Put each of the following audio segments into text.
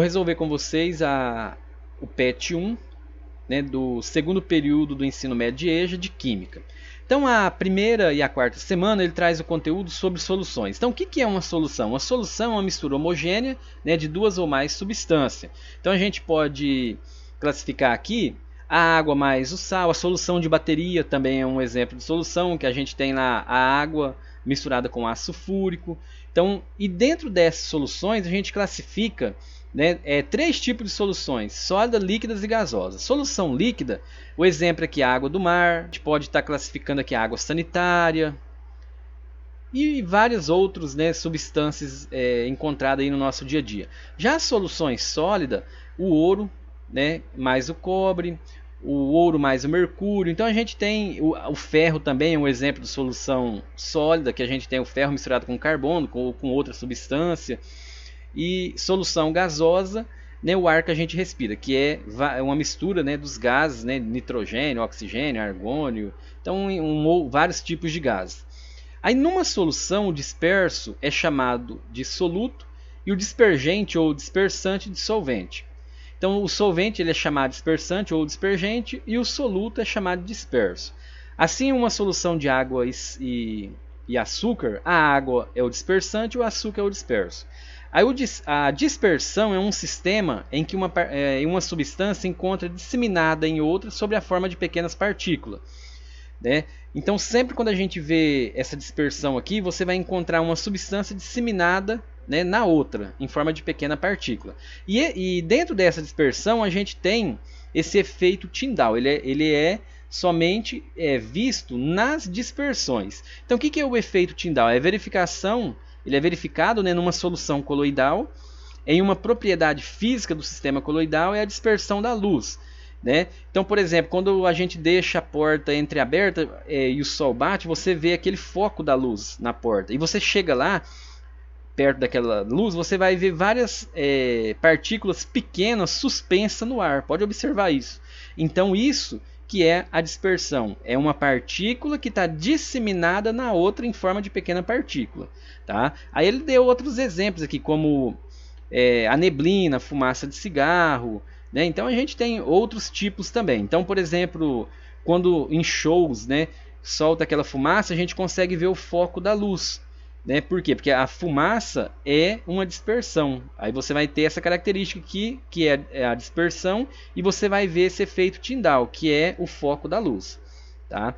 resolver com vocês o PET 1, né, do segundo período do ensino médio de EJA de Química. Então a primeira e a quarta semana ele traz o conteúdo sobre soluções. Então o que é uma solução? Uma solução é uma mistura homogênea, né, de duas ou mais substâncias. Então a gente pode classificar aqui a água mais o sal. A solução de bateria também é um exemplo de solução, que a gente tem lá a água misturada com ácido sulfúrico. Então, e dentro dessas soluções a gente classifica, né, três tipos de soluções: sólida, líquidas e gasosas. Solução líquida, o exemplo aqui é a água do mar. A gente pode estar classificando aqui a água sanitária e várias outras, né, substâncias encontradas aí no nosso dia a dia. Já as soluções sólidas, o ouro, né, mais o cobre, o ouro mais o mercúrio. Então a gente tem o ferro também, é um exemplo de solução sólida, que a gente tem o ferro misturado com carbono, com outra substância. E solução gasosa, né, o ar que a gente respira, que é uma mistura, né, dos gases, né, nitrogênio, oxigênio, argônio. Então vários tipos de gases. Aí numa solução, o disperso é chamado de soluto e o dispergente ou dispersante de solvente. Então o solvente ele é chamado de dispersante ou dispergente e o soluto é chamado de disperso. Assim, uma solução de água e açúcar, a água é o dispersante e o açúcar é o disperso. Aí a dispersão é um sistema em que uma substância se encontra disseminada em outra sob a forma de pequenas partículas, né? Então sempre quando a gente vê essa dispersão aqui, você vai encontrar uma substância disseminada, né, na outra, em forma de pequena partícula. E dentro dessa dispersão a gente tem esse efeito Tyndall. Ele é somente visto nas dispersões. Então o que é o efeito Tyndall? Ele é verificado, né, numa solução coloidal, em uma propriedade física do sistema coloidal, é a dispersão da luz, né? Então, por exemplo, quando a gente deixa a porta entreaberta e o sol bate, você vê aquele foco da luz na porta. E você chega lá, perto daquela luz, você vai ver várias partículas pequenas suspensas no ar. Pode observar isso. Então, isso que é a dispersão. É uma partícula que está disseminada na outra em forma de pequena partícula. Tá? Aí ele deu outros exemplos aqui, como a neblina, fumaça de cigarro, né? Então a gente tem outros tipos também. Então, por exemplo, quando em shows, né, solta aquela fumaça, a gente consegue ver o foco da luz, né? Por quê? Porque a fumaça é uma dispersão. Aí você vai ter essa característica aqui, que é a dispersão, e você vai ver esse efeito Tyndall, que é o foco da luz. Tá?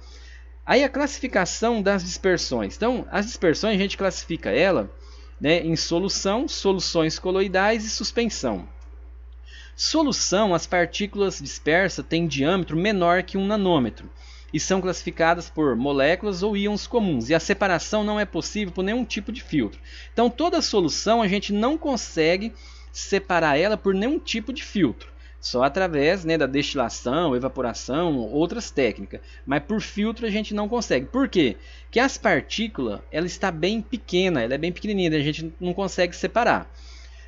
Aí a classificação das dispersões. Então, as dispersões a gente classifica ela, né, em solução, soluções coloidais e suspensão. Solução, as partículas dispersas têm diâmetro menor que 1 nanômetro e são classificadas por moléculas ou íons comuns, e a separação não é possível por nenhum tipo de filtro. Então toda solução a gente não consegue separar ela por nenhum tipo de filtro, só através, né, da destilação, evaporação, outras técnicas, mas por filtro a gente não consegue. Por quê? Porque as partículas ela está bem pequena, ela é bem pequenininha, a gente não consegue separar.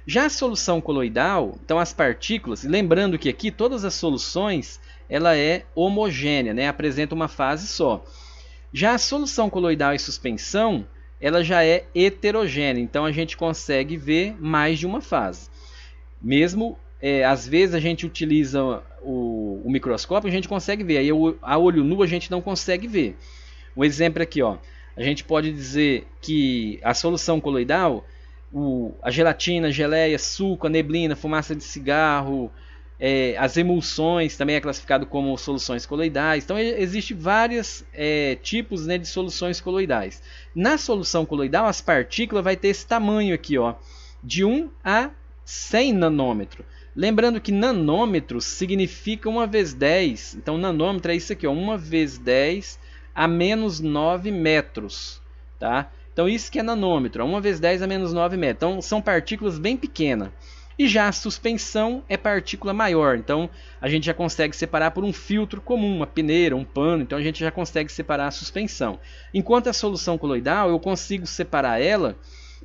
Já a solução coloidal, então as partículas, lembrando que aqui todas as soluções ela é homogênea, né? Apresenta uma fase só. Já a solução coloidal e suspensão, ela já é heterogênea, então a gente consegue ver mais de uma fase. Mesmo, às vezes a gente utiliza o microscópio, a gente consegue ver, aí a olho nu a gente não consegue ver. Um exemplo aqui, ó, a gente pode dizer que a solução coloidal, a gelatina, a geleia, suco, a neblina, fumaça de cigarro, as emulsões também é classificado como soluções coloidais. Então existem vários tipos, né, de soluções coloidais. Na solução coloidal as partículas vai ter esse tamanho aqui, ó, de 1 a 100 nanômetro. Lembrando que nanômetro significa 1 vezes 10. Então nanômetro é isso aqui, ó, 1 vezes 10 a menos 9 metros. Tá? Então isso que é nanômetro, 1 vezes 10 a menos 9 metros. Então são partículas bem pequenas. E já a suspensão é partícula maior. Então a gente já consegue separar por um filtro comum, uma peneira, um pano. Então a gente já consegue separar a suspensão. Enquanto a solução coloidal eu consigo separar ela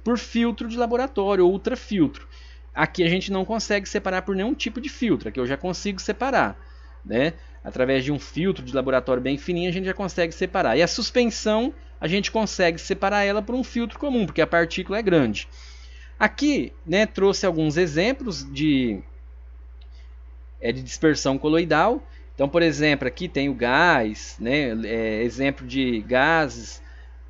por filtro de laboratório ou ultrafiltro. Aqui a gente não consegue separar por nenhum tipo de filtro. Aqui eu já consigo separar, né? Através de um filtro de laboratório bem fininho a gente já consegue separar. E a suspensão a gente consegue separar ela por um filtro comum, porque a partícula é grande. Aqui, né, trouxe alguns exemplos de dispersão coloidal. Então, por exemplo, aqui tem o gás, né, exemplo de gases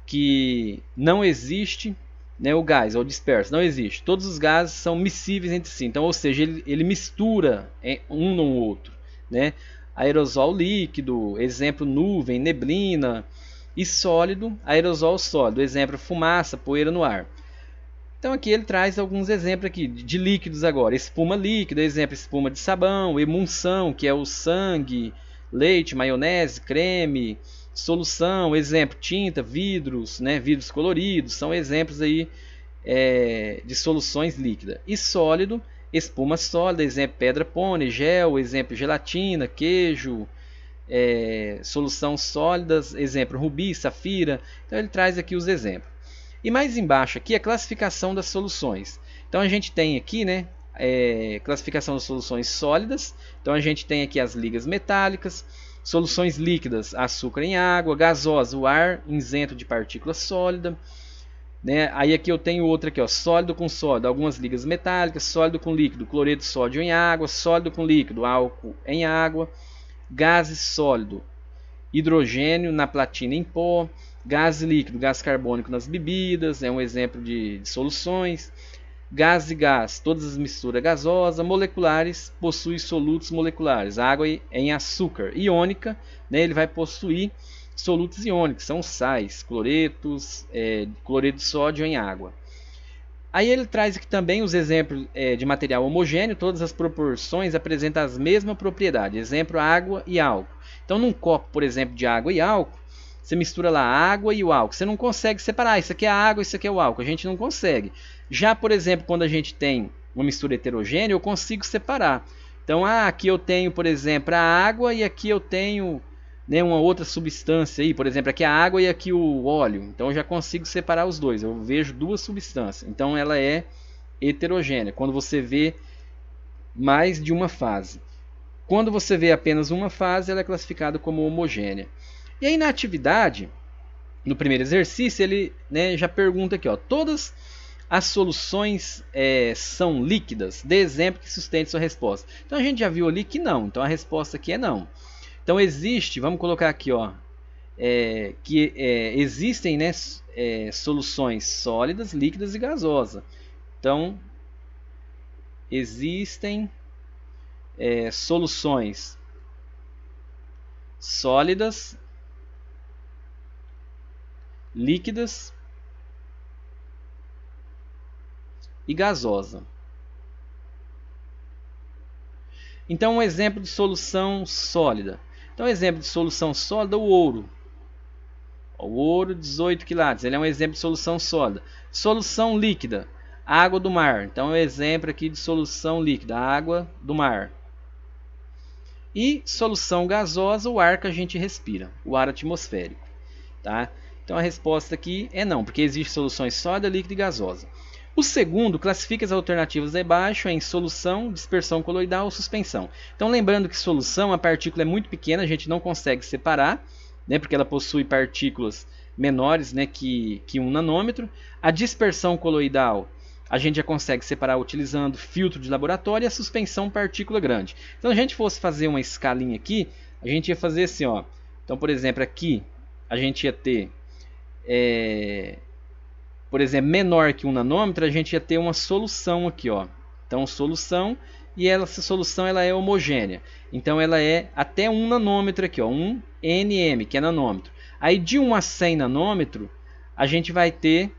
que não existe, né, o gás ou disperso, não existe. Todos os gases são miscíveis entre si. Então, ou seja, ele mistura um no outro, né? Aerosol líquido, exemplo nuvem, neblina, e sólido, aerosol sólido, exemplo fumaça, poeira no ar. Então aqui ele traz alguns exemplos aqui de líquidos agora. Espuma líquida, exemplo, espuma de sabão, emulsão, que é o sangue, leite, maionese, creme, solução, exemplo, tinta, vidros, né, vidros coloridos, são exemplos aí de soluções líquidas. E sólido, espuma sólida, exemplo, pedra pônei, gel, exemplo, gelatina, queijo, solução sólidas, exemplo, rubi, safira. Então ele traz aqui os exemplos. E mais embaixo aqui a classificação das soluções. Então a gente tem aqui, né, classificação das soluções sólidas. Então a gente tem aqui as ligas metálicas, soluções líquidas, açúcar em água, gasosa, o ar isento de partícula sólida. Né? Aí aqui eu tenho outra aqui, ó, sólido com sólido, algumas ligas metálicas, sólido com líquido, cloreto de sódio em água, sólido com líquido, álcool em água, gases sólido, hidrogênio na platina em pó, gás líquido, gás carbônico nas bebidas, é um exemplo de soluções. Gás e gás, todas as misturas gasosas, moleculares, possui solutos moleculares, água em açúcar, iônica, né, ele vai possuir solutos iônicos, são sais, cloretos, cloreto de sódio em água. Aí ele traz aqui também os exemplos de material homogêneo, todas as proporções apresentam as mesmas propriedades, exemplo, água e álcool. Então num copo, por exemplo, de água e álcool, você mistura lá a água e o álcool. Você não consegue separar, isso aqui é a água, isso aqui é o álcool. A gente não consegue. Já, por exemplo, quando a gente tem uma mistura heterogênea, eu consigo separar. Então, aqui eu tenho, por exemplo, a água e aqui eu tenho, né, uma outra substância aí. Por exemplo, aqui a água e aqui o óleo. Então, eu já consigo separar os dois. Eu vejo duas substâncias. Então, ela é heterogênea. Quando você vê mais de uma fase. Quando você vê apenas uma fase, ela é classificada como homogênea. E aí na atividade, no primeiro exercício, ele, né, já pergunta aqui, ó, todas as soluções são líquidas? Dê exemplo que sustente sua resposta. Então a gente já viu ali que não, então a resposta aqui é não. Então existe, vamos colocar aqui, ó, que existem, né, soluções sólidas, líquidas e gasosas. Então existem soluções sólidas, líquidas e gasosa. Então, um exemplo de solução sólida. Então, exemplo de solução sólida, o ouro. O ouro, 18 quilates, ele é um exemplo de solução sólida. Solução líquida, água do mar. Então, é um exemplo aqui de solução líquida, água do mar. E solução gasosa, o ar que a gente respira, o ar atmosférico. Tá? Então a resposta aqui é não, porque existem soluções sólida, líquida e gasosa. O segundo classifica as alternativas abaixo em solução, dispersão coloidal ou suspensão. Então lembrando que solução, a partícula é muito pequena, a gente não consegue separar, né, porque ela possui partículas menores, né, que 1 nanômetro. A dispersão coloidal a gente já consegue separar utilizando filtro de laboratório, e a suspensão partícula grande. Então se a gente fosse fazer uma escalinha aqui, a gente ia fazer assim, ó. Então por exemplo aqui a gente ia ter por exemplo, menor que 1 nanômetro, a gente ia ter uma solução aqui, ó. Então, solução, e essa solução ela é homogênea. Então, ela é até 1 nanômetro aqui, ó, 1 nm, que é nanômetro. Aí, de 1 a 100 nanômetro, a gente vai ter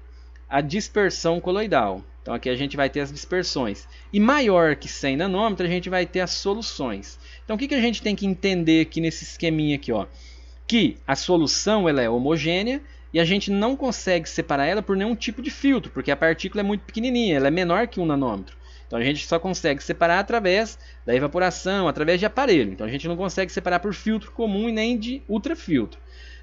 a dispersão coloidal. Então, aqui a gente vai ter as dispersões. E maior que 100 nanômetros, a gente vai ter as soluções. Então, o que a gente tem que entender aqui nesse esqueminha aqui, ó? Que a solução ela é homogênea, e a gente não consegue separar ela por nenhum tipo de filtro, porque a partícula é muito pequenininha, ela é menor que 1 nanômetro. Então a gente só consegue separar através da evaporação, através de aparelho. Então a gente não consegue separar por filtro comum e nem de ultrafiltro.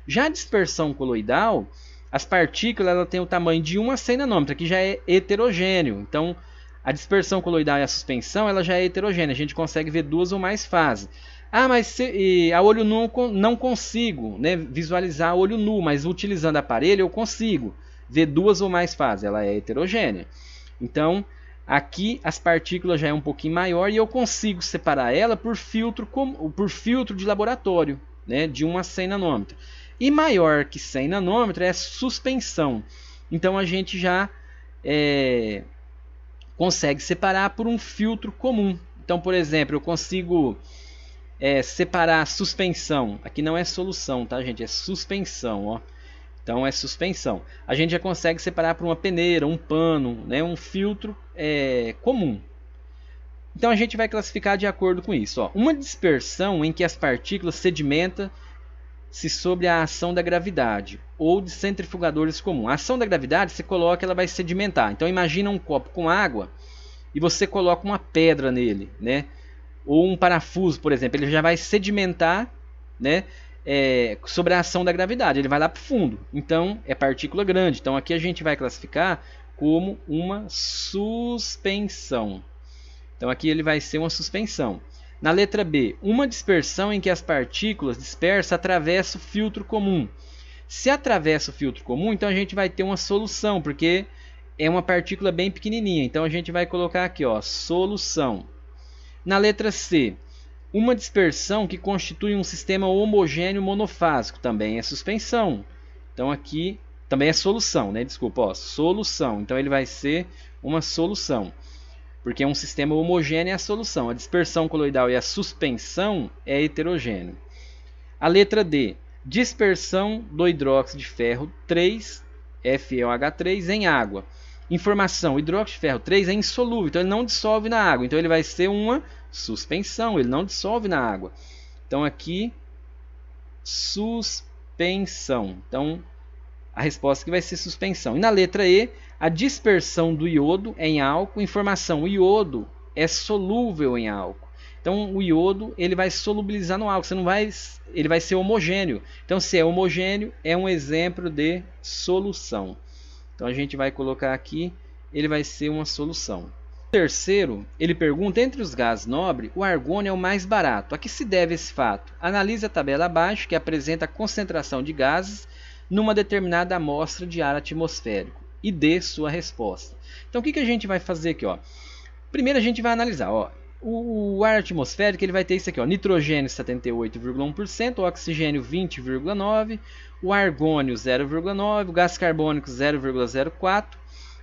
Já a dispersão coloidal, as partículas ela tem o tamanho de 1 a 100 nanômetros, que já é heterogêneo. Então a dispersão coloidal e a suspensão ela já é heterogênea, a gente consegue ver duas ou mais fases. Mas a olho nu não consigo, né, visualizar a olho nu, mas utilizando aparelho eu consigo ver duas ou mais fases, ela é heterogênea. Então, aqui as partículas já é um pouquinho maior e eu consigo separar ela por filtro de laboratório, né, de 1 a 100 nanômetros. E maior que 100 nanômetros é suspensão. Então a gente já consegue separar por um filtro comum. Então, por exemplo, eu consigo separar a suspensão. Aqui não é solução, tá, gente? É suspensão, ó. Então é suspensão. A gente já consegue separar por uma peneira, um pano, né, um filtro comum. Então a gente vai classificar de acordo com isso. Ó. Uma dispersão em que as partículas sedimentam-se sobre a ação da gravidade ou de centrifugadores comuns. A ação da gravidade, você coloca, ela vai sedimentar. Então imagina um copo com água e você coloca uma pedra nele, né? Ou um parafuso, por exemplo, ele já vai sedimentar, né? Sobre a ação da gravidade, ele vai lá para o fundo. Então é partícula grande. Então aqui a gente vai classificar como uma suspensão. Então aqui ele vai ser uma suspensão. Na letra B, uma dispersão em que as partículas dispersas atravessam o filtro comum. Se atravessa o filtro comum, então a gente vai ter uma solução, porque é uma partícula bem pequenininha. Então a gente vai colocar aqui, ó, solução. Na letra C, uma dispersão que constitui um sistema homogêneo monofásico, também é suspensão. Então aqui também é solução, né? Desculpa, ó, solução. Então ele vai ser uma solução, porque é um sistema homogêneo é a solução. A dispersão coloidal e a suspensão é heterogêneo. A letra D, dispersão do hidróxido de ferro 3, FeOH3, em água. Informação, o hidróxido de ferro 3 é insolúvel, então ele não dissolve na água. Então ele vai ser uma suspensão, ele não dissolve na água. Então aqui, suspensão. Então a resposta aqui vai ser suspensão. E na letra E, a dispersão do iodo em álcool. Informação, o iodo é solúvel em álcool. Então o iodo ele vai solubilizar no álcool, ele vai ser homogêneo. Então se é homogêneo, é um exemplo de solução. Então a gente vai colocar aqui, ele vai ser uma solução. O terceiro, ele pergunta, entre os gases nobres, o argônio é o mais barato. A que se deve esse fato? Analise a tabela abaixo, que apresenta a concentração de gases numa determinada amostra de ar atmosférico, e dê sua resposta. Então o que a gente vai fazer aqui? Ó? Primeiro a gente vai analisar. Ó, o ar atmosférico ele vai ter isso aqui, ó, nitrogênio 78,1%, oxigênio 20,9%, o argônio 0,9%, o gás carbônico 0,04%,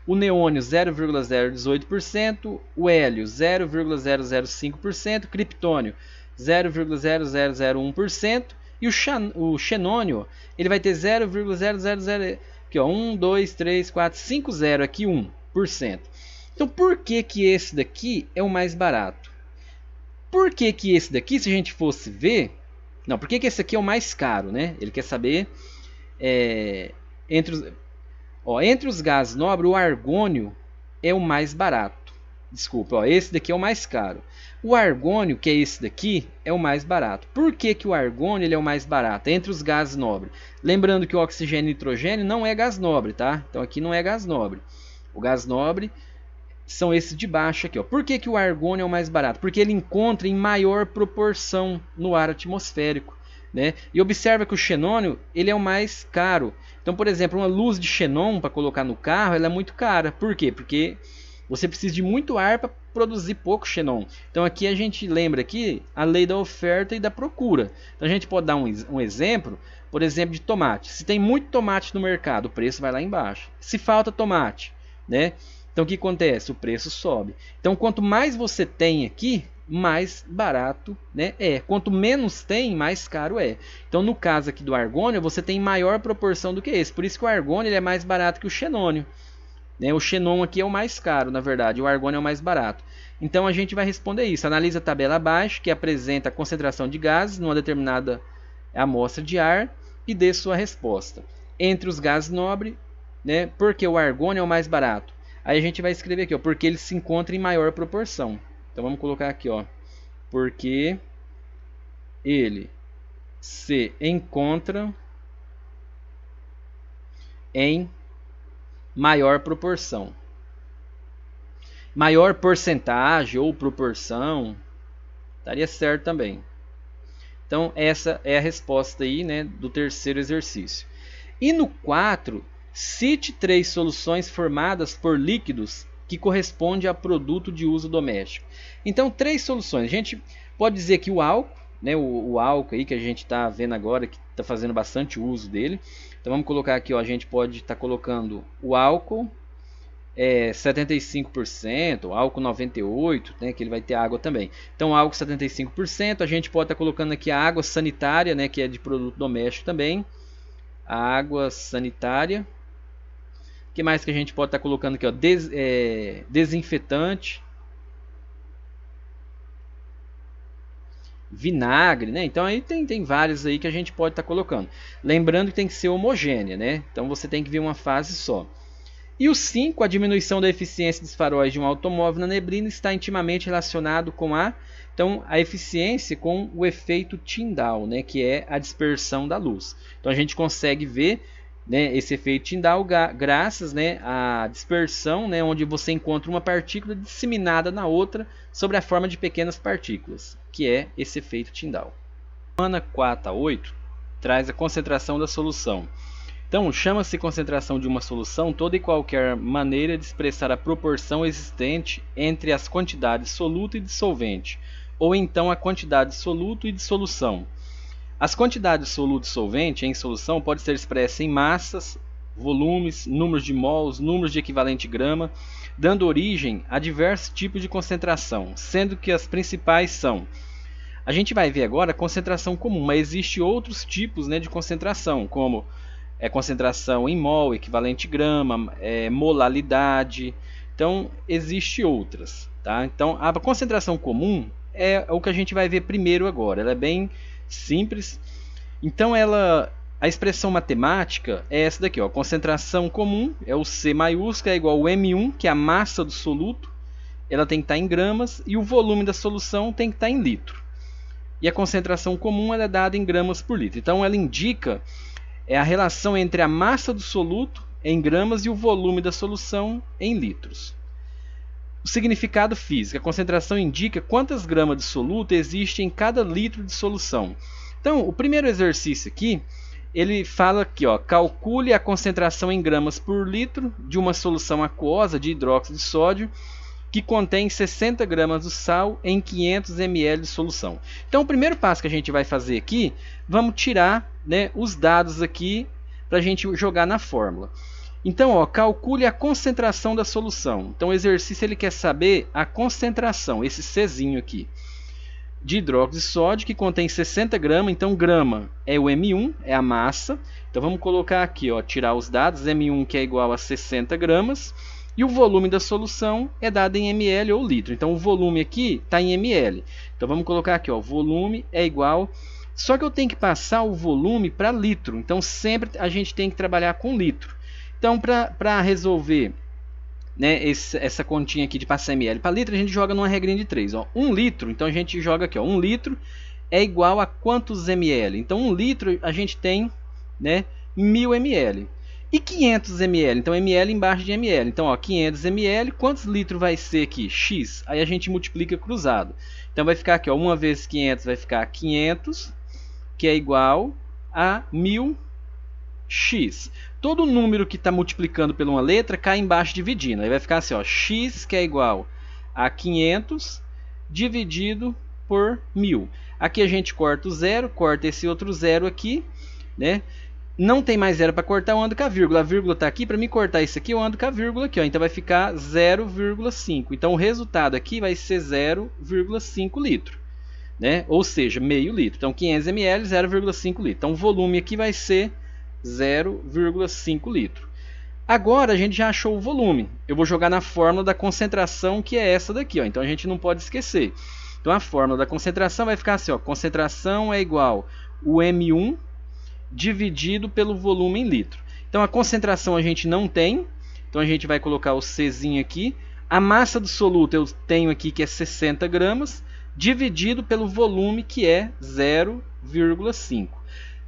o neônio 0,018%, o hélio 0,005%, criptônio 0,0001%, e o xenônio ele vai ter 0,000 aqui, ó, 1, 2, 3, 4, 5, 0 aqui 1%. Então por que esse daqui é o mais barato? Por que esse daqui, se a gente fosse ver... Não, por que esse aqui é o mais caro, né? Ele quer saber... entre os gases nobres, o argônio é o mais barato. Desculpa, ó, esse daqui é o mais caro. O argônio, que é esse daqui, é o mais barato. Por que o argônio ele é o mais barato entre os gases nobres? Lembrando que o oxigênio e nitrogênio não é gás nobre, tá? Então aqui não é gás nobre. O gás nobre são esses de baixo aqui, ó. Por que o argônio é o mais barato? Porque ele encontra em maior proporção no ar atmosférico, né? E observa que o xenônio ele é o mais caro. Então, por exemplo, uma luz de xenon para colocar no carro, ela é muito cara. Por quê? Porque você precisa de muito ar para produzir pouco xenon. Então aqui a gente lembra aqui a lei da oferta e da procura. Então a gente pode dar um exemplo, por exemplo, de tomate. Se tem muito tomate no mercado, o preço vai lá embaixo. Se falta tomate, né? Então o que acontece? O preço sobe. Então quanto mais você tem aqui, mais barato, né, é. Quanto menos tem, mais caro é. Então no caso aqui do argônio, você tem maior proporção do que esse. Por isso que o argônio ele é mais barato que o xenônio. Né? O xenon aqui é o mais caro, na verdade. O argônio é o mais barato. Então a gente vai responder isso. Analisa a tabela abaixo, que apresenta a concentração de gases numa determinada amostra de ar, e dê sua resposta. Entre os gases nobres, né, porque o argônio é o mais barato. Aí a gente vai escrever aqui, ó, porque ele se encontra em maior proporção. Então vamos colocar aqui, ó, porque ele se encontra em maior proporção. Maior porcentagem ou proporção, estaria certo também. Então essa é a resposta aí, né, do terceiro exercício. E no 4, cite 3 soluções formadas por líquidos que corresponde a produto de uso doméstico. Então, 3 soluções. A gente pode dizer que o álcool, né, o álcool aí que a gente está vendo agora, que está fazendo bastante uso dele. Então vamos colocar aqui, ó, a gente pode estar colocando o álcool 75%, álcool 98%, né, que ele vai ter água também. Então álcool 75%, a gente pode estar colocando aqui a água sanitária, né, que é de produto doméstico também. A água sanitária. O que mais que a gente pode estar colocando aqui? Ó? Desinfetante. Vinagre, né? Então aí tem vários aí que a gente pode estar colocando. Lembrando que tem que ser homogênea, né? Então você tem que ver uma fase só. E o 5, a diminuição da eficiência dos faróis de um automóvel na neblina está intimamente relacionado com a eficiência com o efeito Tyndall, né, que é a dispersão da luz. Então a gente consegue ver, né, esse efeito Tyndall graças, né, à dispersão, né, onde você encontra uma partícula disseminada na outra sobre a forma de pequenas partículas, que é esse efeito Tyndall. Semana 4 a 8 traz a concentração da solução. Então, chama-se concentração de uma solução toda e qualquer maneira de expressar a proporção existente entre as quantidades soluto e dissolvente, ou então a quantidade soluto e dissolução. As quantidades soluto e solvente em solução podem ser expressas em massas, volumes, números de mols, números de equivalente grama, dando origem a diversos tipos de concentração, sendo que as principais são... A gente vai ver agora a concentração comum, mas existem outros tipos, né, de concentração, como concentração em mol, equivalente grama, molalidade. Então, existem outras. Tá? Então, a concentração comum é o que a gente vai ver primeiro agora. Ela é bem simples. Então, a expressão matemática é essa daqui. Ó. Concentração comum é o C maiúsculo, é igual ao M1, que é a massa do soluto. Ela tem que estar em gramas e o volume da solução tem que estar em litro. E a concentração comum ela é dada em gramas por litro. Então, ela indica a relação entre a massa do soluto em gramas e o volume da solução em litros. O significado físico. A concentração indica quantas gramas de soluto existe em cada litro de solução. Então, o primeiro exercício aqui, ele fala aqui, ó, calcule a concentração em gramas por litro de uma solução aquosa de hidróxido de sódio que contém 60 gramas do sal em 500 ml de solução. Então, o primeiro passo que a gente vai fazer aqui, vamos tirar, né, os dados aqui para a gente jogar na fórmula. Então, ó, calcule a concentração da solução. Então, o exercício ele quer saber a concentração, esse Czinho aqui, de hidróxido de sódio, que contém 60 gramas. Então, grama é o M1, é a massa. Então, vamos colocar aqui, ó, tirar os dados, M1 que é igual a 60 gramas. E o volume da solução é dado em ml ou litro. Então, o volume aqui está em ml. Então, vamos colocar aqui, ó, volume é igual... Só que eu tenho que passar o volume para litro. Então, sempre a gente tem que trabalhar com litro. Então, para resolver, né, essa continha aqui de passar ml para litro, a gente joga numa regrinha de 3. Ó. 1 litro, então a gente joga aqui. Ó, 1 litro é igual a quantos ml? Então, 1 litro a gente tem, né, 1000 ml. E 500 ml, então ml embaixo de ml. Então, ó, 500 ml, quantos litros vai ser aqui? X. Aí a gente multiplica cruzado. Então, vai ficar aqui, ó, 1 vezes 500 vai ficar 500, que é igual a 1000x. Todo número que está multiplicando por uma letra cai embaixo dividindo. Aí vai ficar assim, ó, x que é igual a 500 dividido por 1000. Aqui a gente corta o zero, corta esse outro zero aqui, né? Não tem mais zero para cortar, eu ando com a vírgula. A vírgula está aqui, para me cortar isso aqui, eu ando com a vírgula aqui. Ó. Então vai ficar 0,5. Então o resultado aqui vai ser 0,5 litro. Né? Ou seja, meio litro. Então 500 ml, 0,5 litro. Então o volume aqui vai ser 0,5 litro. Agora a gente já achou o volume. Eu vou jogar na fórmula da concentração, que é essa daqui. Ó. Então a gente não pode esquecer. Então a fórmula da concentração vai ficar assim. Ó. Concentração é igual o M1 dividido pelo volume em litro. Então a concentração a gente não tem. Então a gente vai colocar o Czinho aqui. A massa do soluto eu tenho aqui que é 60 gramas. Dividido pelo volume que é 0,5.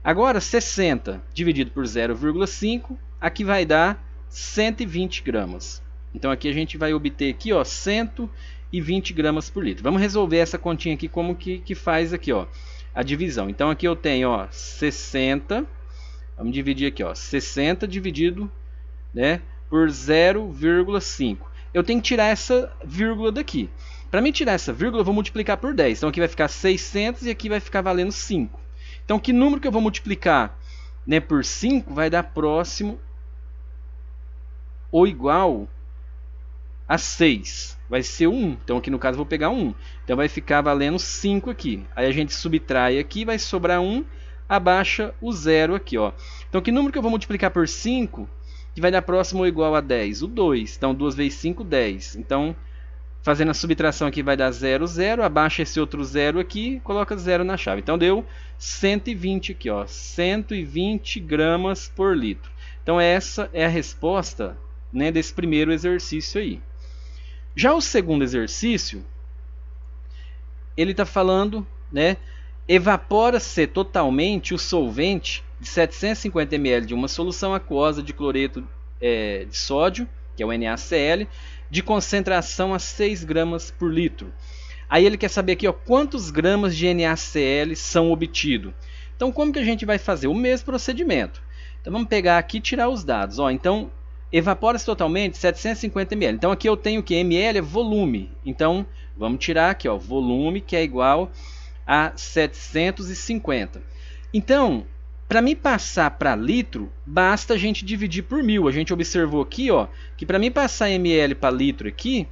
Agora 60 dividido por 0,5, aqui vai dar 120 gramas. Então aqui a gente vai obter aqui, ó, 120 gramas por litro. Vamos resolver essa continha aqui como que faz aqui, ó, a divisão. Então aqui eu tenho, ó, 60, vamos dividir aqui, ó, 60 dividido, né, por 0,5. eu tenho que tirar essa vírgula daqui. Para mim tirar essa vírgula, eu vou multiplicar por 10. Então aqui vai ficar 600 e aqui vai ficar valendo 5. Então que número que eu vou multiplicar, né, por 5 vai dar próximo ou igual a 6. Vai ser 1. Então aqui no caso eu vou pegar 1. Então vai ficar valendo 5 aqui. Aí a gente subtrai aqui, vai sobrar 1, abaixa o 0 aqui, ó. Então que número que eu vou multiplicar por 5 que vai dar próximo ou igual a 10? O 2. Então 2 vezes 5, 10. Então fazendo a subtração aqui vai dar 0, 0. Abaixa esse outro 0 aqui, coloca 0 na chave. Então deu 120 aqui, ó. 120 gramas por litro. Então essa é a resposta, né, desse primeiro exercício aí. Já o segundo exercício, ele está falando, né, evapora-se totalmente o solvente de 750 ml de uma solução aquosa de cloreto de sódio, que é o NaCl, de concentração a 6 gramas por litro. Aí ele quer saber aqui, ó, quantos gramas de NaCl são obtidos. Então como que a gente vai fazer? O mesmo procedimento. Então vamos pegar aqui e tirar os dados. Ó, então evapora-se totalmente 750 ml. Então aqui eu tenho que ml é volume. Então vamos tirar aqui, ó, volume, que é igual a 750. Então, para mim passar para litro, basta a gente dividir por 1000. A gente observou aqui, ó, que para mim passar ml para litro aqui,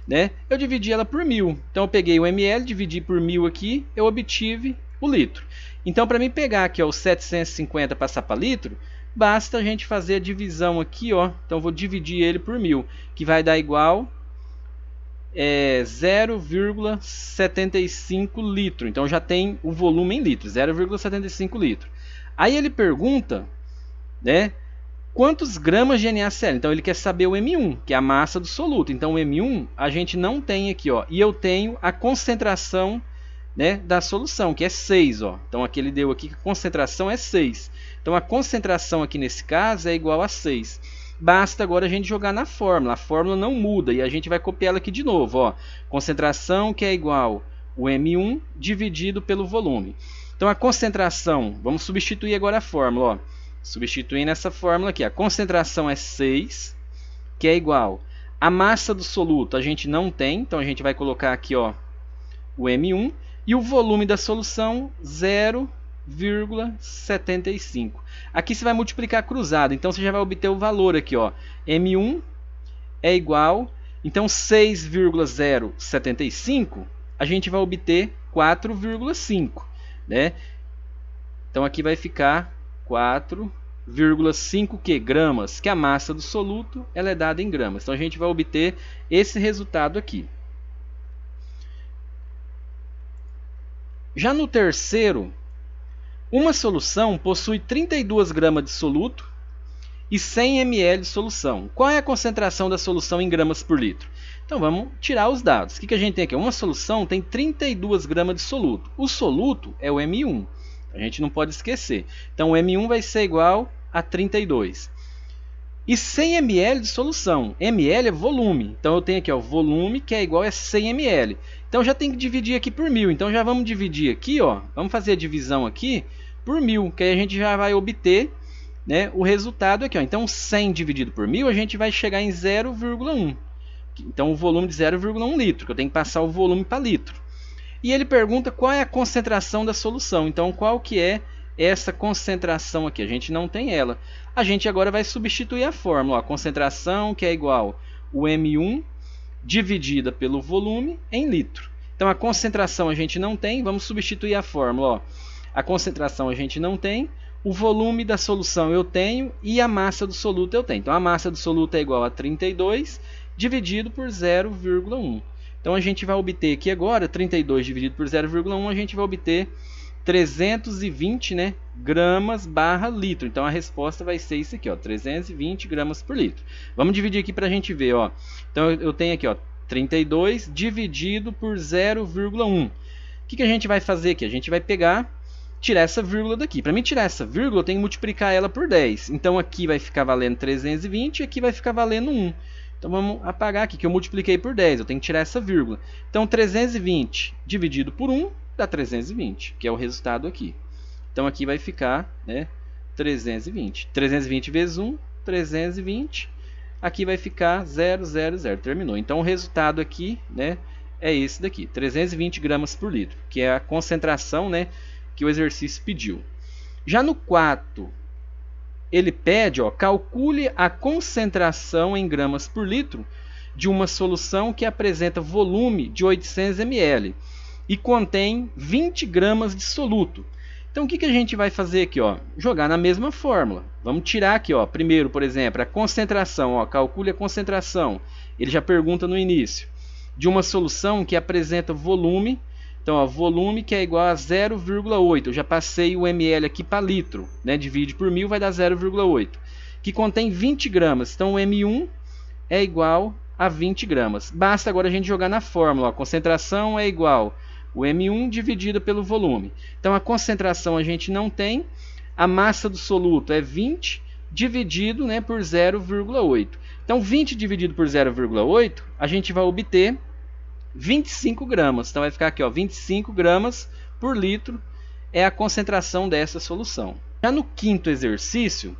né, eu dividi ela por 1000. Então eu peguei o ml, dividi por 1000 aqui, eu obtive o litro. Então para mim pegar aqui, ó, o 750 passar para litro, basta a gente fazer a divisão aqui, ó. Então eu vou dividir ele por 1000, que vai dar igual 0,75 litro. Então já tem o volume em litros, 0,75 litro. Aí ele pergunta, né, quantos gramas de NaCl. Então ele quer saber o M1, que é a massa do soluto. Então o M1 a gente não tem aqui, ó, e eu tenho a concentração, né, da solução, que é 6, ó. Então aqui ele deu aqui que a concentração é 6. Então a concentração aqui nesse caso é igual a 6. Basta agora a gente jogar na fórmula. A fórmula não muda e a gente vai copiar ela aqui de novo, ó. Concentração que é igual o M1 dividido pelo volume. Então a concentração, vamos substituir agora a fórmula, ó. Substituindo essa fórmula aqui, a concentração é 6, que é igual a massa do soluto, a gente não tem, então a gente vai colocar aqui, ó, o M1 e o volume da solução 0,75. Aqui você vai multiplicar cruzado, então você já vai obter o valor aqui, ó. M1 é igual, então 6,075 a gente vai obter 4,5, né? Então aqui vai ficar 4,5 gramas, que a massa do soluto ela é dada em gramas. Então a gente vai obter esse resultado aqui. Já no terceiro, uma solução possui 32 gramas de soluto e 100 ml de solução. Qual é a concentração da solução em gramas por litro? Então vamos tirar os dados. O que a gente tem aqui? Uma solução tem 32 gramas de soluto. O soluto é o M1. A gente não pode esquecer. Então o M1 vai ser igual a 32. E 100 ml de solução. ml é volume. Então eu tenho aqui, ó, volume que é igual a 100 ml. Então já tem que dividir aqui por 1000. Então já vamos dividir aqui, ó. Vamos fazer a divisão aqui por 1000, que aí a gente já vai obter, né, o resultado aqui, ó. Então 100 dividido por 1000 a gente vai chegar em 0,1. Então o volume de 0,1 litro, que eu tenho que passar o volume para litro. E ele pergunta qual é a concentração da solução. Então qual que é essa concentração aqui? A gente não tem ela. A gente agora vai substituir a fórmula, ó. A concentração que é igual o M1 dividida pelo volume em litro. Então a concentração a gente não tem, vamos substituir a fórmula, ó. A concentração a gente não tem, o volume da solução eu tenho e a massa do soluto eu tenho. Então a massa do soluto é igual a 32 dividido por 0,1. Então a gente vai obter aqui agora, 32 dividido por 0,1, a gente vai obter 320, né, gramas barra litro. Então a resposta vai ser isso aqui, ó, 320 gramas por litro. Vamos dividir aqui para a gente ver, ó. Então eu tenho aqui, ó, 32 dividido por 0,1. O que a gente vai fazer aqui? A gente vai pegar, tirar essa vírgula daqui. Para mim tirar essa vírgula, eu tenho que multiplicar ela por 10. Então aqui vai ficar valendo 320 e aqui vai ficar valendo 1. Então vamos apagar aqui, que eu multipliquei por 10. Eu tenho que tirar essa vírgula. Então 320 dividido por 1 dá 320, que é o resultado aqui. Então aqui vai ficar, né, 320. 320 vezes 1, 320. aqui vai ficar 0, 0, 0. Terminou. Então o resultado aqui, né, é esse daqui, 320 gramas por litro, que é a concentração, né, que o exercício pediu. Já no 4, ele pede, ó, calcule a concentração em gramas por litro de uma solução que apresenta volume de 800 ml e contém 20 gramas de soluto. Então o que a gente vai fazer aqui? Ó? Jogar na mesma fórmula. Vamos tirar aqui, ó, primeiro, por exemplo, a concentração. Ó, calcule a concentração. Ele já pergunta no início. De uma solução que apresenta volume. Então, ó, volume que é igual a 0,8. Eu já passei o ml aqui para litro. Né? Divide por 1000 vai dar 0,8. Que contém 20 gramas. Então o M1 é igual a 20 gramas. Basta agora a gente jogar na fórmula. Ó, a concentração é igual o M1 dividido pelo volume. Então a concentração a gente não tem. A massa do soluto é 20 dividido, né, por 0,8. Então 20 dividido por 0,8 a gente vai obter 25 gramas. Então vai ficar aqui, ó, 25 gramas por litro é a concentração dessa solução. Já no quinto exercício,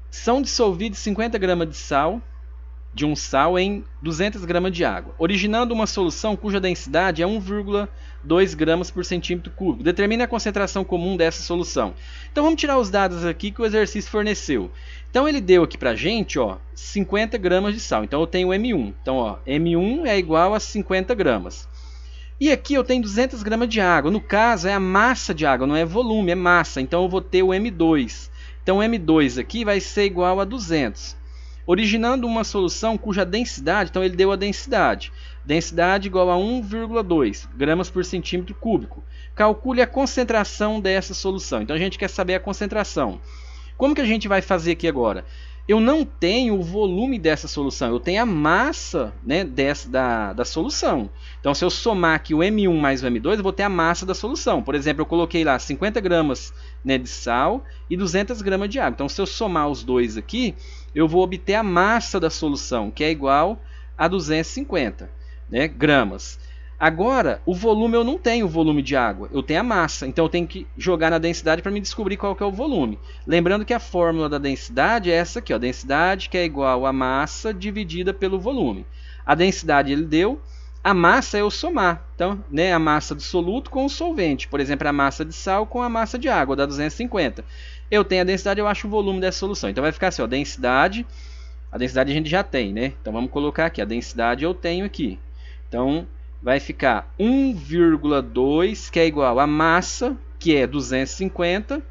são dissolvidos 50 gramas de sal em 200 gramas de água, originando uma solução cuja densidade é 1,2 gramas por centímetro cúbico. Determine a concentração comum dessa solução. Então vamos tirar os dados aqui que o exercício forneceu. Então ele deu aqui para a gente, ó, 50 gramas de sal. Então eu tenho M1. Então, ó, M1 é igual a 50 gramas. E aqui eu tenho 200 gramas de água. No caso é a massa de água, não é volume, é massa. Então eu vou ter o M2. Então o M2 aqui vai ser igual a 200. Originando uma solução cuja densidade, então ele deu a densidade. Densidade igual a 1,2 gramas por centímetro cúbico. Calcule a concentração dessa solução. Então a gente quer saber a concentração. Como que a gente vai fazer aqui agora? Eu não tenho o volume dessa solução, eu tenho a massa, né, da solução. Então se eu somar aqui o M1 mais o M2, eu vou ter a massa da solução. Por exemplo, eu coloquei lá 50 gramas, né, de sal e 200 gramas de água. Então se eu somar os dois aqui, eu vou obter a massa da solução, que é igual a 250, né, gramas. Agora, o volume eu não tenho o volume de água, eu tenho a massa. Então eu tenho que jogar na densidade para me descobrir qual que é o volume. Lembrando que a fórmula da densidade é essa aqui, ó, densidade que é igual a massa dividida pelo volume. A densidade ele deu, a massa é eu somar. Então, né, a massa do soluto com o solvente. Por exemplo, a massa de sal com a massa de água, dá 250. Eu tenho a densidade, eu acho o volume dessa solução. Então vai ficar assim, ó, densidade, a densidade a gente já tem, né? Então vamos colocar aqui, a densidade eu tenho aqui. Então vai ficar 1,2, que é igual a massa, que é 250,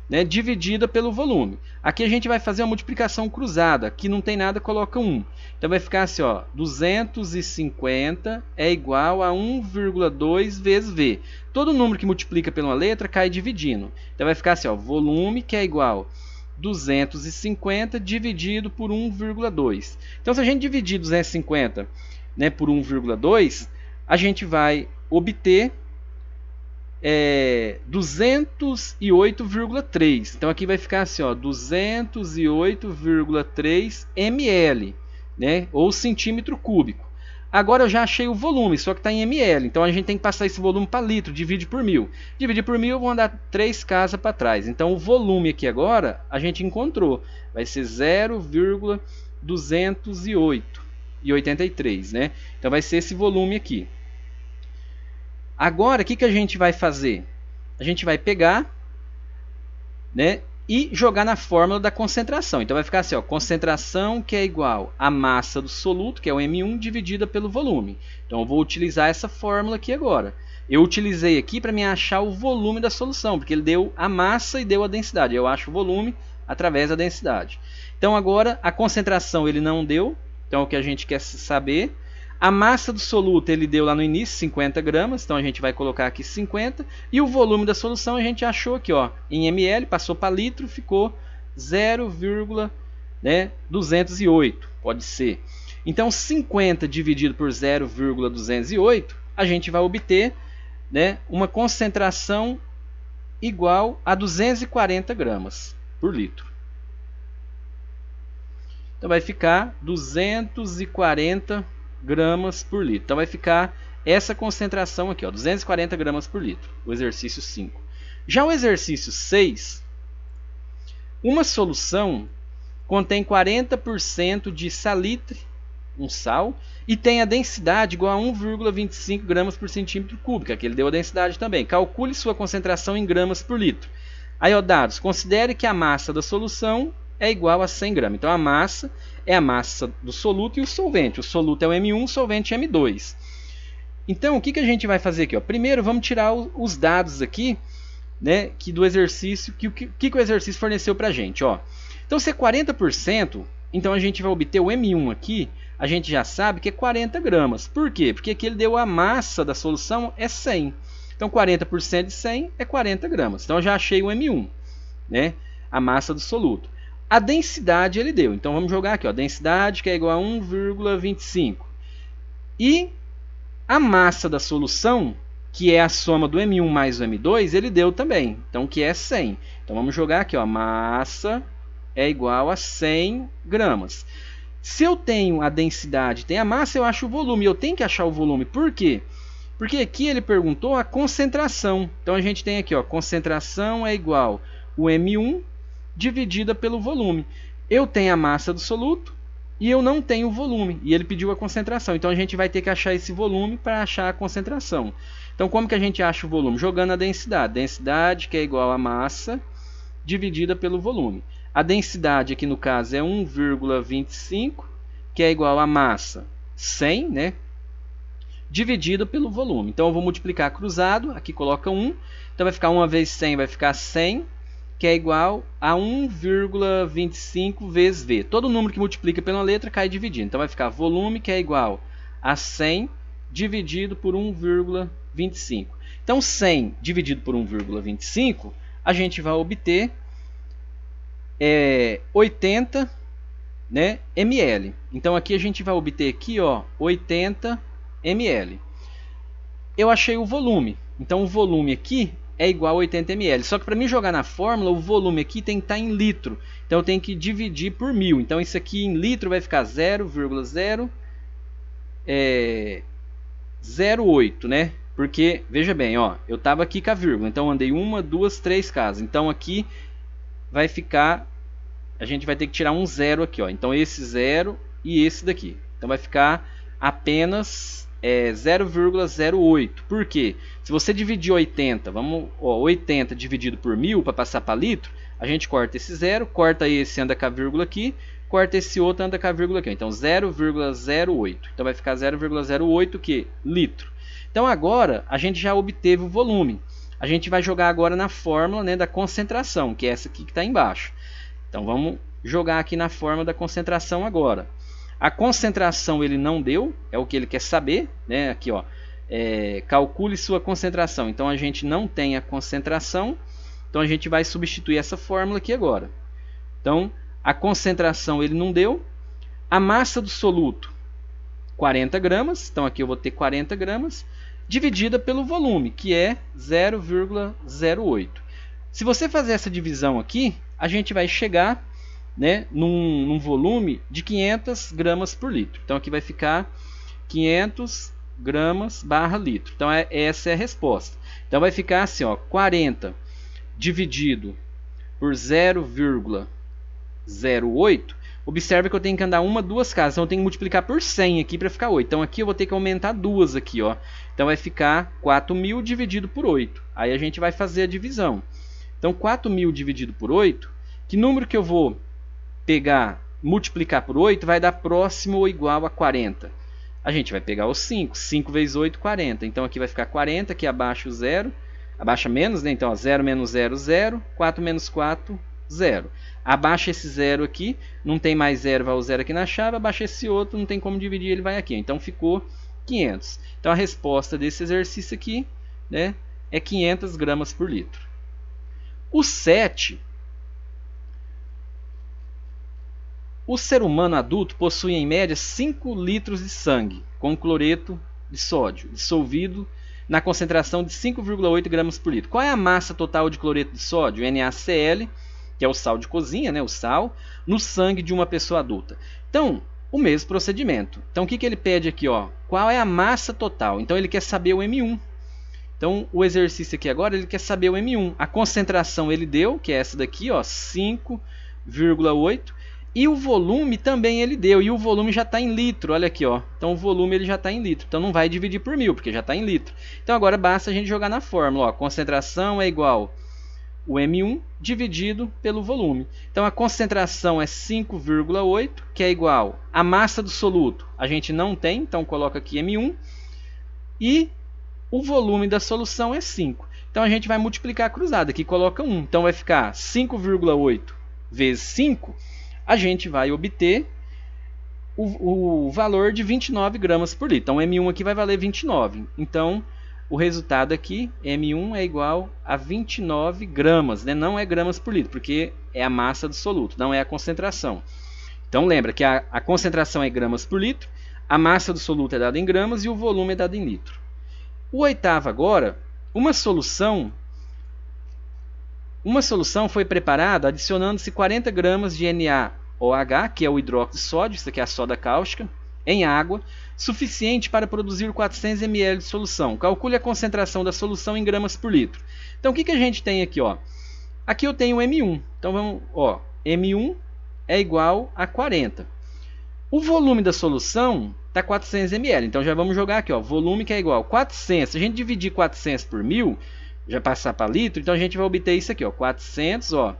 né, dividida pelo volume. Aqui a gente vai fazer uma multiplicação cruzada. Aqui não tem nada, coloca 1. Então vai ficar assim, ó, 250 é igual a 1,2 vezes V. Todo número que multiplica por uma letra cai dividindo. Então vai ficar assim, ó, volume que é igual a 250 dividido por 1,2. Então se a gente dividir 250, né, por 1,2, a gente vai obter 208,3. Então aqui vai ficar assim, ó, 208,3 ml, né, ou centímetro cúbico. Agora eu já achei o volume, só que está em ml. Então a gente tem que passar esse volume para litro, divide por 1000. Dividir por 1000, eu vou andar 3 casas para trás. Então o volume aqui agora a gente encontrou. Vai ser 0,208,83, né? Então vai ser esse volume aqui. Agora, o que a gente vai fazer? A gente vai pegar, né, e jogar na fórmula da concentração. Então vai ficar assim, ó, concentração que é igual à massa do soluto, que é o M1, dividida pelo volume. Então eu vou utilizar essa fórmula aqui agora. Eu utilizei aqui para me achar o volume da solução, porque ele deu a massa e deu a densidade. Eu acho o volume através da densidade. Então agora a concentração ele não deu, então é o que a gente quer saber. A massa do soluto ele deu lá no início 50 gramas, então a gente vai colocar aqui 50. E o volume da solução a gente achou aqui, ó, em ml, passou para litro, ficou 0,208, pode ser. Então 50 dividido por 0,208, a gente vai obter, né, uma concentração igual a 240 gramas por litro. Então vai ficar 240 gramas por litro. Então vai ficar essa concentração aqui, ó, 240 gramas por litro, o exercício 5. Já o exercício 6, uma solução contém 40% de salitre, um sal, e tem a densidade igual a 1,25 gramas por centímetro cúbico. Aqui ele deu a densidade também. Calcule sua concentração em gramas por litro. Aí, ó, dados, considere que a massa da solução é igual a 100 gramas. Então, a massa é a massa do soluto e o solvente. O soluto é o M1, o solvente é M2. Então, o que a gente vai fazer aqui? Ó? Primeiro, vamos tirar os dados aqui, né, que do exercício, que o exercício forneceu para a gente. Ó. Então, se é 40%, então a gente vai obter o M1 aqui, a gente já sabe que é 40 gramas. Por quê? Porque aqui ele deu a massa da solução é 100. Então, 40% de 100 é 40 gramas. Então, eu já achei o M1, né, a massa do soluto. A densidade ele deu. Então, vamos jogar aqui. Ó, densidade que é igual a 1,25. E a massa da solução, que é a soma do M1 mais o M2, ele deu também. Então, que é 100. Então, vamos jogar aqui. Ó, massa é igual a 100 gramas. Se eu tenho a densidade, tem a massa, eu acho o volume. Eu tenho que achar o volume. Por quê? Porque aqui ele perguntou a concentração. Então, a gente tem aqui, ó, concentração é igual o M1 dividida pelo volume. Eu tenho a massa do soluto e eu não tenho o volume. E ele pediu a concentração. Então, a gente vai ter que achar esse volume para achar a concentração. Então, como que a gente acha o volume? Jogando a densidade. Densidade que é igual a massa dividida pelo volume. A densidade aqui no caso é 1,25, que é igual a massa 100, né? Dividido pelo volume. Então, eu vou multiplicar cruzado. Aqui coloca 1. Então, vai ficar 1 vezes 100, vai ficar 100, que é igual a 1,25 vezes V. Todo número que multiplica pela letra cai dividindo. Então, vai ficar volume, que é igual a 100 dividido por 1,25. Então, 100 dividido por 1,25, a gente vai obter 80, né, ml. Então, aqui a gente vai obter aqui, ó, 80 ml. Eu achei o volume. Então, o volume aqui é igual a 80 ml. Só que para mim jogar na fórmula, o volume aqui tem que estar em litro. Então, eu tenho que dividir por 1000. Então, isso aqui em litro vai ficar 0,008, né? Porque, veja bem, ó, eu estava aqui com a vírgula. Então, eu andei 1, 2, 3 casas. Então, aqui vai ficar... A gente vai ter que tirar um zero aqui, ó. Então, esse zero e esse daqui. Então, vai ficar apenas 0,08. Por quê? Se você dividir 80, 80 dividido por 1000 para passar para litro, a gente corta esse zero, corta esse, anda com a vírgula aqui, corta esse outro, anda com a vírgula aqui. Então, 0,08. Então, vai ficar 0,08 que litro. Então, agora, a gente já obteve o volume. A gente vai jogar agora na fórmula, né, da concentração, que é essa aqui que está embaixo. Então, vamos jogar aqui na fórmula da concentração agora. A concentração ele não deu, é o que ele quer saber, né? Aqui, ó, calcule sua concentração. Então, a gente não tem a concentração, então a gente vai substituir essa fórmula aqui agora. Então, a concentração ele não deu. A massa do soluto, 40 gramas, então aqui eu vou ter 40 gramas, dividida pelo volume, que é 0,08. Se você fazer essa divisão aqui, a gente vai chegar, né, num volume de 500 gramas por litro. Então, aqui vai ficar 500 gramas barra litro. Então, essa é a resposta. Então, vai ficar assim, ó, 40 dividido por 0,08. Observe que eu tenho que andar 1, 2 casas. Então, eu tenho que multiplicar por 100 aqui para ficar 8. Então, aqui eu vou ter que aumentar 2 aqui, ó. Então, vai ficar 4.000 dividido por 8. Aí, a gente vai fazer a divisão. Então, 4.000 dividido por 8, que número que eu vou pegar, multiplicar por 8, vai dar próximo ou igual a 40. A gente vai pegar o 5. 5 vezes 8, 40. Então, aqui vai ficar 40, aqui abaixo o 0. Abaixa menos, né? Então, ó, 0 menos 0, 0. 4 menos 4, 0. Abaixa esse 0 aqui, não tem mais 0, vai o 0 aqui na chave. Abaixa esse outro, não tem como dividir, ele vai aqui. Então, ficou 500. Então, a resposta desse exercício aqui, né, é 500 gramas por litro. O 7, o ser humano adulto possui em média 5 litros de sangue com cloreto de sódio dissolvido na concentração de 5,8 gramas por litro. Qual é a massa total de cloreto de sódio, NaCl, que é o sal de cozinha, né, o sal, no sangue de uma pessoa adulta? Então, o mesmo procedimento. Então, o que ele pede aqui? Ó? Qual é a massa total? Então, ele quer saber o M1. Então, o exercício aqui agora, ele quer saber o M1. A concentração ele deu, que é essa daqui, ó, 5,8. E o volume também ele deu, e o volume já está em litro, olha aqui, ó. Então o volume ele já está em litro, então não vai dividir por 1000, porque já está em litro. Então agora basta a gente jogar na fórmula, ó. Concentração é igual o M1 dividido pelo volume. Então a concentração é 5,8, que é igual a massa do soluto. A gente não tem, então coloca aqui M1. E o volume da solução é 5. Então a gente vai multiplicar cruzado, aqui coloca 1. Então vai ficar 5,8 vezes 5, a gente vai obter o valor de 29 gramas por litro. Então M1 aqui vai valer 29. Então o resultado aqui, M1 é igual a 29 gramas, né? Não é gramas por litro, porque é a massa do soluto, não é a concentração. Então lembra que a concentração é gramas por litro, a massa do soluto é dada em gramas e o volume é dado em litro. O oitavo agora, uma solução foi preparada adicionando-se 40 gramas de NaOH, que é o hidróxido de sódio, isso aqui é a soda cáustica, em água, suficiente para produzir 400 ml de solução. Calcule a concentração da solução em gramas por litro. Então o que a gente tem aqui? Ó? Aqui eu tenho M1. Então vamos, ó, M1 é igual a 40. O volume da solução está 400 ml. Então já vamos jogar aqui, ó, volume que é igual a 400. Se a gente dividir 400 por 1000, já passar para litro, então a gente vai obter isso aqui, ó, 400, ó,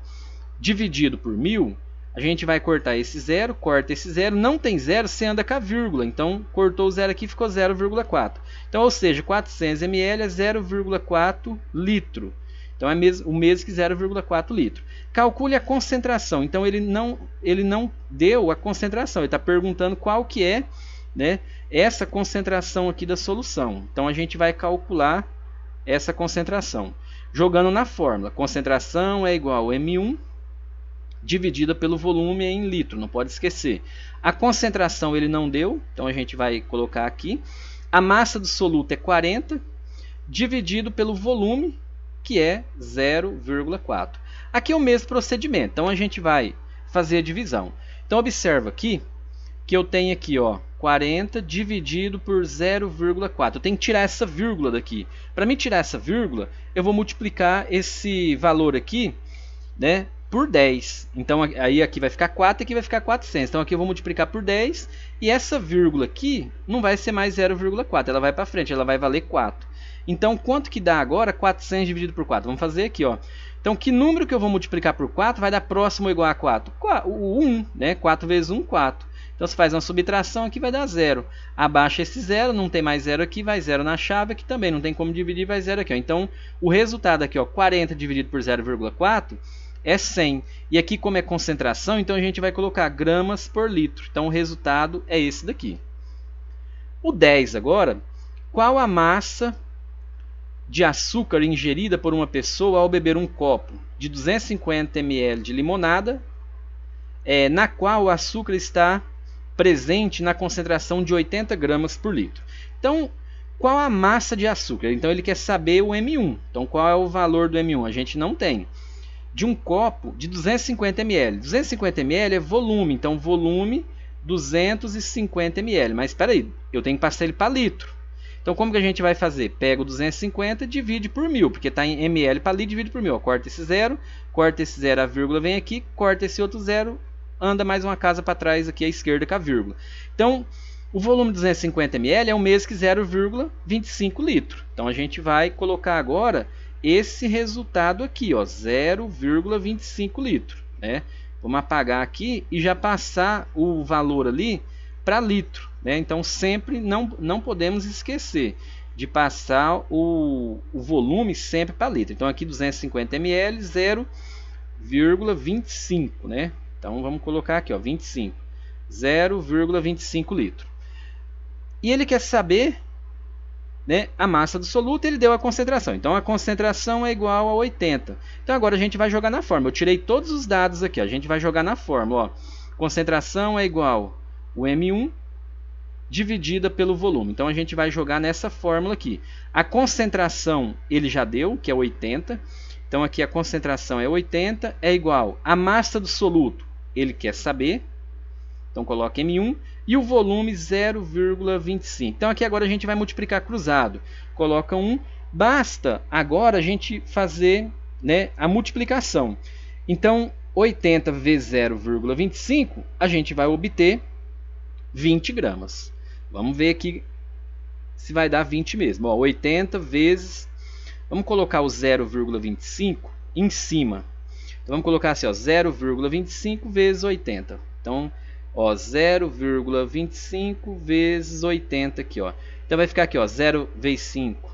dividido por 1000. A gente vai cortar esse zero, corta esse zero, não tem zero, você anda com a vírgula, então cortou o zero aqui, ficou 0,4. Então, ou seja, 400 ml é 0,4 litro. Então é o mesmo que 0,4 litro. Calcule a concentração. Então ele não deu a concentração, ele está perguntando qual que é, né, essa concentração aqui da solução. Então a gente vai calcular essa concentração. Jogando na fórmula, concentração é igual a M1 dividida pelo volume em litro, não pode esquecer. A concentração ele não deu, então a gente vai colocar aqui. A massa do soluto é 40, dividido pelo volume, que é 0,4. Aqui é o mesmo procedimento, então a gente vai fazer a divisão. Então observa aqui, que eu tenho aqui, ó, 40 dividido por 0,4. Eu tenho que tirar essa vírgula daqui. Para mim tirar essa vírgula, eu vou multiplicar esse valor aqui, né, por 10. Então aí aqui vai ficar 4 e aqui vai ficar 400. Então aqui eu vou multiplicar por 10 e essa vírgula aqui não vai ser mais 0,4, ela vai para frente, ela vai valer 4. Então quanto que dá agora 400 dividido por 4? Vamos fazer aqui, ó. Então que número que eu vou multiplicar por 4 vai dar próximo ou igual a 4? O 1, né? 4 vezes 1, 4. Então se faz uma subtração aqui vai dar 0. Abaixa esse 0, não tem mais 0 aqui, vai 0 na chave, aqui também não tem como dividir, vai 0 aqui, ó. Então o resultado aqui, ó, 40 dividido por 0,4 é 100. E aqui, como é concentração, então a gente vai colocar gramas por litro. Então o resultado é esse daqui. O 10 agora, qual a massa de açúcar ingerida por uma pessoa ao beber um copo de 250 ml de limonada, na qual o açúcar está presente na concentração de 80 gramas por litro? Então, qual a massa de açúcar? Então ele quer saber o M1. Então qual é o valor do M1? A gente não tem. De um copo de 250 ml. 250 ml é volume, então volume 250 ml. Mas espera aí, eu tenho que passar ele para litro. Então como que a gente vai fazer? Pega o 250 e divide por 1000, porque está em ml para litro, divide por 1000. Ó, corta esse 0, a vírgula vem aqui, corta esse outro 0, anda mais uma casa para trás aqui à esquerda com a vírgula. Então o volume 250 ml é o mesmo que 0,25 litro. Então a gente vai colocar agora esse resultado aqui, ó, 0,25 litro, né? Vamos apagar aqui e já passar o valor ali para litro, né? Então sempre não podemos esquecer de passar o volume sempre para litro. Então aqui 250 ml, 0,25, né? Então vamos colocar aqui, ó, 25, 0,25 litro. E ele quer saber, né, a massa do soluto, ele deu a concentração. Então a concentração é igual a 80. Então agora a gente vai jogar na fórmula. Eu tirei todos os dados aqui, ó. A gente vai jogar na fórmula, ó. Concentração é igual o M1 dividida pelo volume. Então a gente vai jogar nessa fórmula aqui. A concentração ele já deu, que é 80. Então aqui a concentração é 80, é igual a massa do soluto, ele quer saber. Então coloca M1 e o volume 0,25. Então aqui agora a gente vai multiplicar cruzado. Coloca 1. Basta agora a gente fazer, né, a multiplicação. Então 80 vezes 0,25, a gente vai obter 20 gramas. Vamos ver aqui se vai dar 20 mesmo. Ó, 80 vezes... Vamos colocar o 0,25 em cima. Então, vamos colocar assim, 0,25 vezes 80. Então, 0,25 vezes 80 aqui, ó. Então, vai ficar aqui, 0 vezes 5,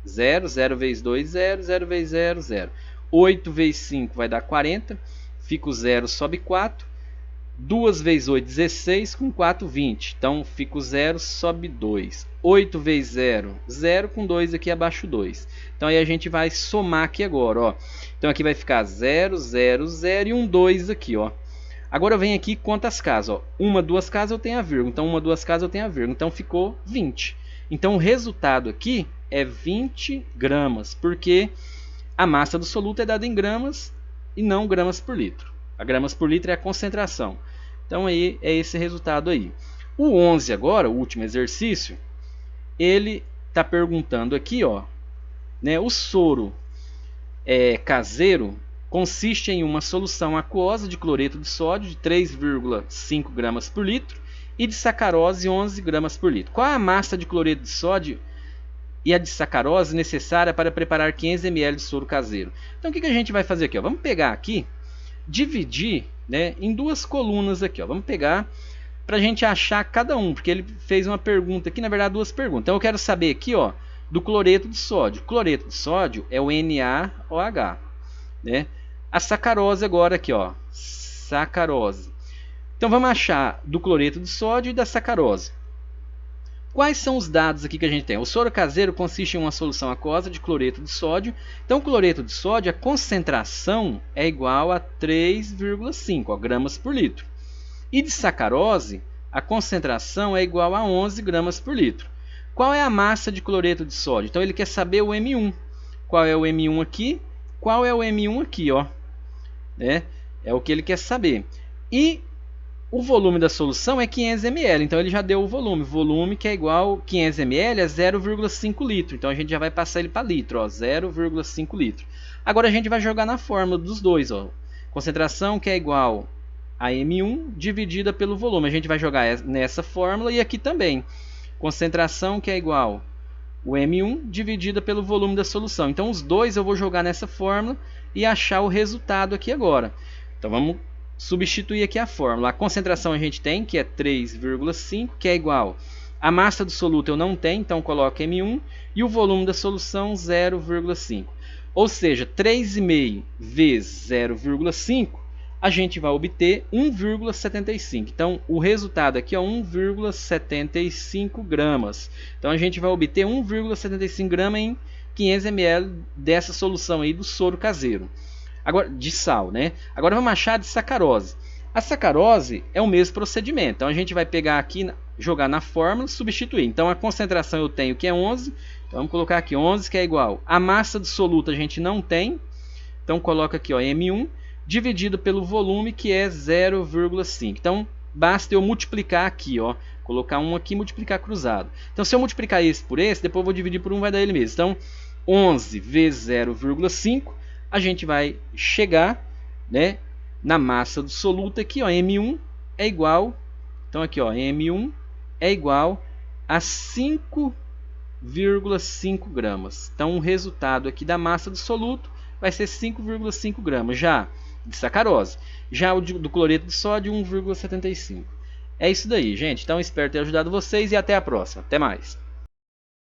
0, 0 vezes 2, 0, 0 vezes 0, 0. 8 vezes 5 vai dar 40, fica o 0, sobe 4. 2 vezes 8, 16, com 4, 20. Então, fica o 0, sobe 2. 8 vezes 0, 0, com 2 aqui abaixo 2. Então, aí a gente vai somar aqui agora, ó. Então, aqui vai ficar 0, 0, 0 e um 2 aqui, ó. Agora, eu venho aqui e conto as casas, ó. Uma, duas casas eu tenho a vírgula. Então, uma, duas casas eu tenho a vírgula. Então, ficou 20. Então, o resultado aqui é 20 gramas, porque a massa do soluto é dada em gramas e não gramas por litro. A gramas por litro é a concentração. Então, aí é esse resultado aí. O 11 agora, o último exercício, ele está perguntando aqui, ó, né, o soro caseiro consiste em uma solução aquosa de cloreto de sódio de 3,5 gramas por litro e de sacarose 11 gramas por litro. Qual é a massa de cloreto de sódio e a de sacarose necessária para preparar 500 ml de soro caseiro? Então, o que a gente vai fazer aqui? Ó? Vamos pegar aqui, dividir, né, em duas colunas aqui. Ó. Vamos pegar para a gente achar cada um, porque ele fez uma pergunta aqui, na verdade duas perguntas. Então eu quero saber aqui, ó, do cloreto de sódio. O cloreto de sódio é o NaOH, né? A sacarose agora aqui, ó, sacarose. Então vamos achar do cloreto de sódio e da sacarose. Quais são os dados aqui que a gente tem? O soro caseiro consiste em uma solução aquosa de cloreto de sódio. Então, o cloreto de sódio, a concentração é igual a 3,5 gramas por litro. E de sacarose, a concentração é igual a 11 gramas por litro. Qual é a massa de cloreto de sódio? Então, ele quer saber o M1. Qual é o M1 aqui? Qual é o M1 aqui, ó? Né? É o que ele quer saber. E o volume da solução é 500 ml, então ele já deu o volume. Volume que é igual a 500 ml é 0,5 litro. Então a gente já vai passar ele para litro, 0,5 litro. Agora a gente vai jogar na fórmula dos dois. Ó. Concentração que é igual a M1 dividida pelo volume. A gente vai jogar nessa fórmula e aqui também. Concentração que é igual o M1 dividida pelo volume da solução. Então os dois eu vou jogar nessa fórmula e achar o resultado aqui agora. Então vamos substituir aqui a fórmula. A concentração a gente tem, que é 3,5, que é igual. A massa do soluto eu não tenho, então coloco M1. E o volume da solução, 0,5. Ou seja, 3,5 vezes 0,5, a gente vai obter 1,75. Então, o resultado aqui é 1,75 gramas. Então, a gente vai obter 1,75 gramas em 500 ml dessa solução aí do soro caseiro. Agora, de sal, né? Agora vamos achar a de sacarose. A sacarose é o mesmo procedimento. Então a gente vai pegar aqui, jogar na fórmula, substituir. Então a concentração eu tenho que é 11. Então vamos colocar aqui 11 que é igual. A massa do soluto a gente não tem. Então coloca aqui, ó, M1 dividido pelo volume que é 0,5. Então basta eu multiplicar aqui, ó, colocar um aqui e multiplicar cruzado. Então se eu multiplicar esse por esse, depois eu vou dividir por 1, vai dar ele mesmo. Então 11 vezes 0,5, a gente vai chegar, né, na massa do soluto aqui, ó, M1 é igual, então aqui, ó, M1 é igual a 5,5 gramas. Então o resultado aqui da massa do soluto vai ser 5,5 gramas, já de sacarose. Já o do cloreto de sódio, 1,75. É isso daí, gente. Então espero ter ajudado vocês e até a próxima. Até mais.